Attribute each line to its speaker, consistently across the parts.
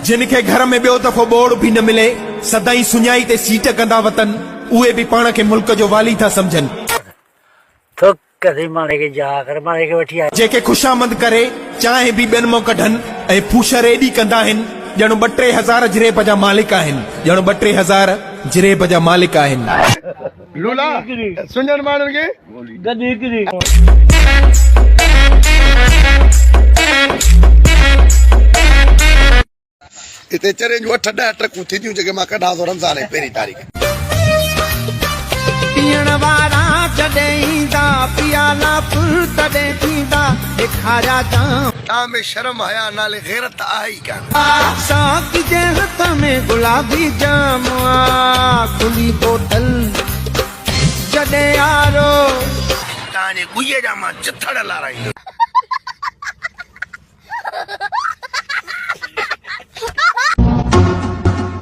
Speaker 1: जिनखे घर में ॿियो दफ़ो बोड़ भी न मिले, सदाई सुञाई ते सीट कंदा वतन, उहे भी पाण खे मुल्क जो वाली था समझन।
Speaker 2: तो कदे माणे के जा कर माणे के वठी आए
Speaker 1: जेके खुशामद करे चाहे भी ॿियनि मां कढन ऐं फूशर एॾी कंदा आहिनि ॼणो 2-3 हज़ार जिरेब जा मालिक आहिनि, ॼणो 2-3 हज़ार जिरेब जा मालिक आहिनि।
Speaker 3: लूला सुञण माण्हुनि खे
Speaker 2: गदी किरी
Speaker 3: हिते चरे जो 8-10 ट्रकूं थींदियूं जेके मां कढां थो रमज़ान जी पहिरीं तारीख़।
Speaker 4: पीअण वारा जॾहिं ईंदा पियाला फुल तॾहिं थींदा ॾेखारिया जाम।
Speaker 3: तव्हां में शर्म हया नाले गैरत आहे ई कान।
Speaker 4: साकी जे हथ में गुलाबी जाम खुली बोतल जॾहिं यारो
Speaker 3: तव्हांजे गुईअ जा मां चिथड़ लाराईंदुमि।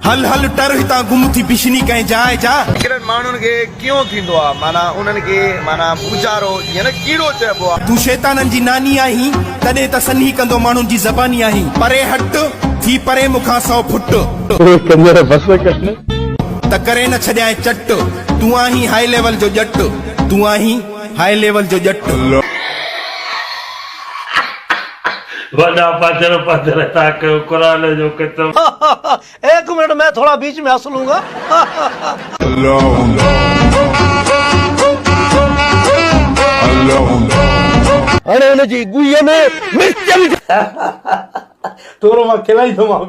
Speaker 1: हल हल टर हितां गुम थी बिशनी कंहिं जाइ जा।
Speaker 3: हिकिड़नि माण्हुनि खे कीअं थींदो आहे माना उन्हनि खे माना गुजारो या न कीड़ो चइबो आहे।
Speaker 1: तूं शैताननि जी नानी आहीं तॾहिं त सन्ही कंदो माण्हुनि जी ज़बानी आहीं। परे हट थी परे मूंखां 100 फुट त करे न छॾियां चट। तूं आहीं हाई लेवल जो जट, तूं आहीं हाई लेवल जो जट।
Speaker 5: वॾा पाथर पाथर ताक कुरान जो किताब।
Speaker 2: एक मिनट मैं थोड़ा बीच में हंस लूंगा। अरे उन जी गुइया में मिर्च
Speaker 5: तोरो मां खिलाई थो मां।